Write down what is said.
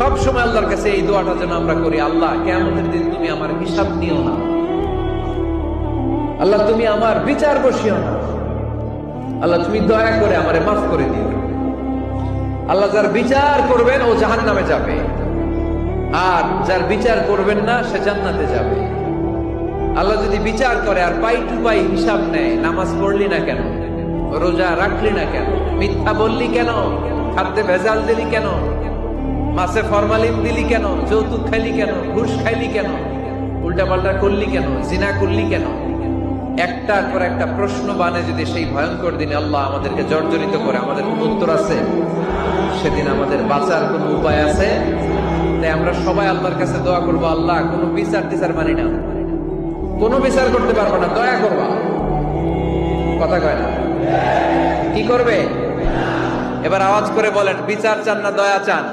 সব সময় আল্লাহর কাছে এই দোয়াটা যেন আমরা করি, আল্লাহ কিয়ামতের দিন তুমি আমার হিসাব নিও না, আল্লাহ তুমি আমার বিচার বসিও না, আল্লাহ তুমি দয়া করে আমারে মাফ করে দিও। আল্লাহ যার বিচার করবেন ও জাহান্নামে যাবে, আর যার বিচার করবেন না সে জান্নাতে যাবে। আল্লাহ যদি বিচার করে আর পাই টু পাই হিসাব নেয়, নামাজ পড়লি না কেন, রোজা রাখলি না কেন, মিথ্যা বললি কেন, খাদ্যে ভেজাল দিলি কেন, মাছে ফরমালিন দিলি কেন, যৌতুক খাইলি কেন, ঘুষ খাইলি কেন, উল্টাপাল্টা করলি কেন, জিনা করলি কেন, একটার পর একটা প্রশ্ন বানে যদি সেই ভয়ঙ্কর দিনে আল্লাহ আমাদেরকে জর্জরিত করে, আমাদের কোন উত্তর আছে? সেদিন আমাদের বাঁচার কোন উপায় আছে? তাই আমরা সবাই আল্লাহর কাছে দোয়া করবো, আল্লাহ কোনো বিচার টিচার মানি না, কোনো বিচার করতে পারবো না, দয়া করবা। কথা কয় না? কি করবে? এবার আওয়াজ করে বলেন, বিচার চান না দয়া চান?